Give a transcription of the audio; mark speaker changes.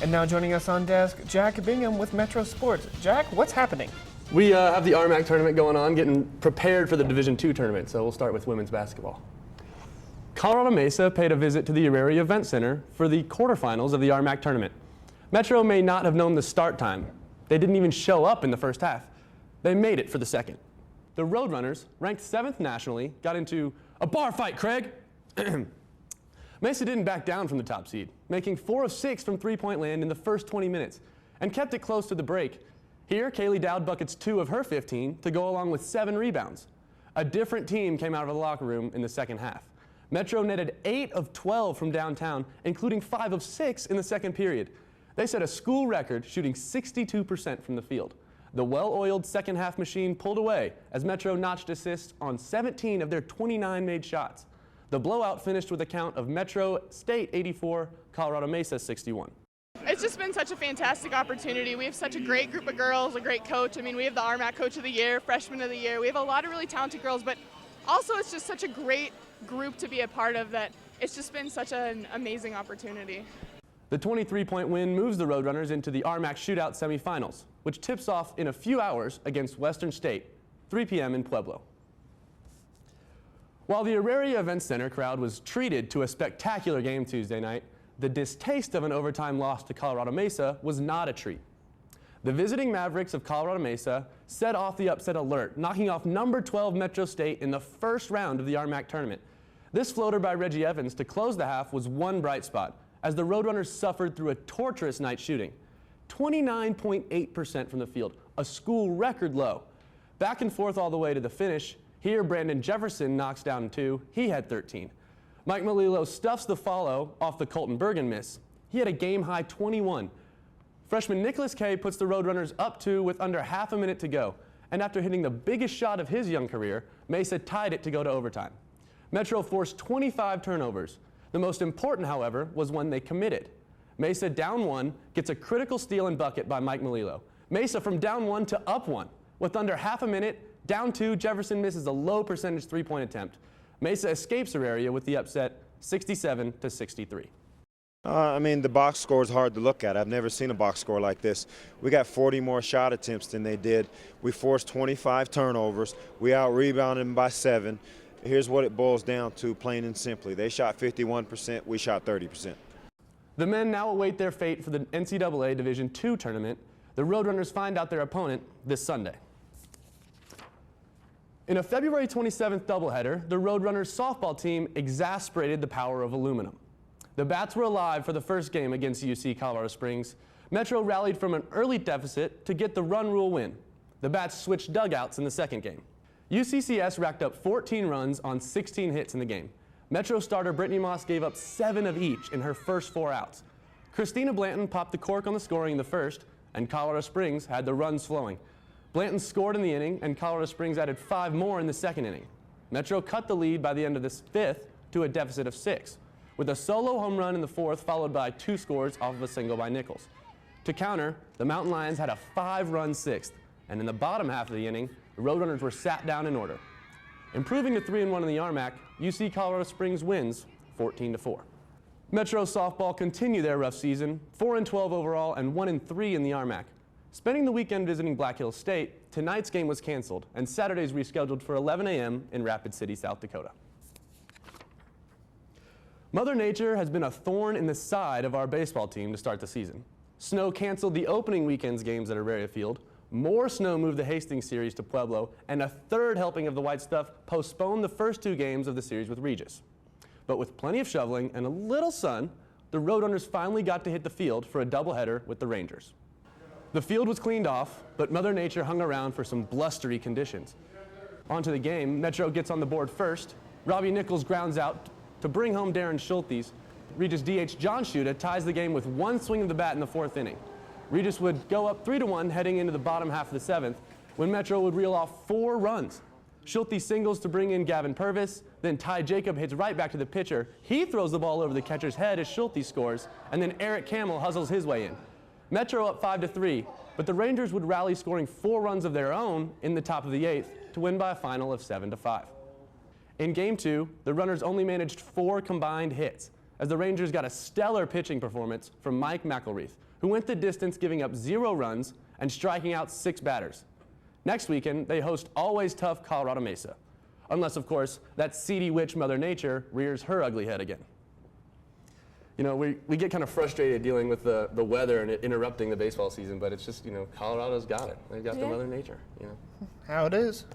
Speaker 1: And now joining us on desk, Jack Bingham with Metro Sports. Jack, what's happening?
Speaker 2: We have the RMAC tournament going on, getting prepared for the Division II tournament, so we'll start with women's basketball. Colorado Mesa paid a visit to the Area Event Center for the quarterfinals of the RMAC tournament. Metro may not have known the start time. They didn't even show up in the first half. They made it for the second. The Roadrunners, ranked 7th nationally, got into a bar fight, Craig. Mesa didn't back down from the top seed, making 4 of 6 from three-point land in the first 20 minutes, and kept it close to the break. Here, Caley Dowd buckets 2 of her 15 to go along with 7 rebounds. A different team came out of the locker room in the second half. Metro netted 8 of 12 from downtown, including 5 of 6 in the second period. They set a school record, shooting 62% from the field. The well-oiled second half machine pulled away as Metro notched assists on 17 of their 29 made shots. The blowout finished with a count of Metro State 84, Colorado Mesa 61.
Speaker 3: It's just been such a fantastic opportunity. We have such a great group of girls, a great coach. I mean, we have the RMAC Coach of the Year, Freshman of the Year. We have a lot of really talented girls, but also it's just such a great group to be a part of that it's just been such an amazing opportunity.
Speaker 2: The 23-point win moves the Roadrunners into the RMAC Shootout semifinals, which tips off in a few hours against Western State, 3 p.m. in Pueblo. While the Area Event Center crowd was treated to a spectacular game Tuesday night, the distaste of an overtime loss to Colorado Mesa was not a treat. The visiting Mavericks of Colorado Mesa set off the upset alert, knocking off number 12 Metro State in the first round of the RMAC tournament. This floater by Reggie Evans to close the half was one bright spot, as the Roadrunners suffered through a torturous night shooting. 29.8% from the field, a school record low. Back and forth all the way to the finish. Here, Brandon Jefferson knocks down 2. He had 13. Mike Melillo stuffs the follow off the Colton Bergen miss. He had a game-high 21. Freshman Nicholas Kay puts the Roadrunners up 2 with under half a minute to go. And after hitting the biggest shot of his young career, Mesa tied it to go to overtime. Metro forced 25 turnovers. The most important, however, was when they committed. Mesa down 1 gets a critical steal and bucket by Mike Melillo. Mesa from down 1 to up 1. With under half a minute, down 2, Jefferson misses a low percentage three-point attempt. Mesa escapes her area with the upset, 67-63.
Speaker 4: I mean, the box score is hard to look at. I've never seen a box score like this. We got 40 more shot attempts than they did. We forced 25 turnovers. We out-rebounded them by 7. Here's what it boils down to, plain and simply. They shot 51%, we shot 30%.
Speaker 2: The men now await their fate for the NCAA Division II tournament. The Roadrunners find out their opponent this Sunday. In a February 27th doubleheader, the Roadrunners softball team exasperated the power of aluminum. The Bats were alive for the first game against UC Colorado Springs. Metro rallied from an early deficit to get the run rule win. The Bats switched dugouts in the second game. UCCS racked up 14 runs on 16 hits in the game. Metro starter Brittany Moss gave up 7 of each in her first 4 outs. Christina Blanton popped the cork on the scoring in the first, and Colorado Springs had the runs flowing. Blanton scored in the inning, and Colorado Springs added 5 more in the second inning. Metro cut the lead by the end of this 5th to a deficit of 6, with a solo home run in the 4th followed by 2 scores off of a single by Nichols. To counter, the Mountain Lions had a 5-run 6th, and in the bottom half of the inning, the Roadrunners were sat down in order. Improving to 3-1 in the RMAC, UC Colorado Springs wins 14-4. Metro softball continue their rough season, 4-12 overall and 1-3 in the RMAC. Spending the weekend visiting Black Hills State, tonight's game was canceled and Saturday's rescheduled for 11 a.m. in Rapid City, South Dakota. Mother Nature has been a thorn in the side of our baseball team to start the season. Snow canceled the opening weekend's games at Auraria Field. More snow moved the Hastings series to Pueblo, and a third helping of the White Stuff postponed the first 2 games of the series with Regis. But with plenty of shoveling and a little sun, the Roadrunners finally got to hit the field for a doubleheader with the Rangers. The field was cleaned off, but Mother Nature hung around for some blustery conditions. Onto the game, Metro gets on the board first. Robbie Nichols grounds out to bring home Darren Schultes. Regis DH John Schuta ties the game with 1 swing of the bat in the 4th inning. Regis would go up 3-1 heading into the bottom half of the 7th, when Metro would reel off 4 runs. Schulte singles to bring in Gavin Purvis, then Ty Jacob hits right back to the pitcher. He throws the ball over the catcher's head as Schulte scores, and then Eric Camel hustles his way in. Metro up 5-3, but the Rangers would rally, scoring 4 runs of their own in the top of the 8th to win by a final of 7-5. In Game 2, the Runners only managed 4 combined hits, as the Rangers got a stellar pitching performance from Mike McElreath, who went the distance giving up 0 runs and striking out 6 batters. Next weekend, they host always tough Colorado Mesa. Unless, of course, that seedy witch Mother Nature rears her ugly head again. You know, we get kind of frustrated dealing with the weather and it interrupting the baseball season, but it's just, you know, Colorado's got it. They've got the Mother Nature, you know.
Speaker 1: How it is.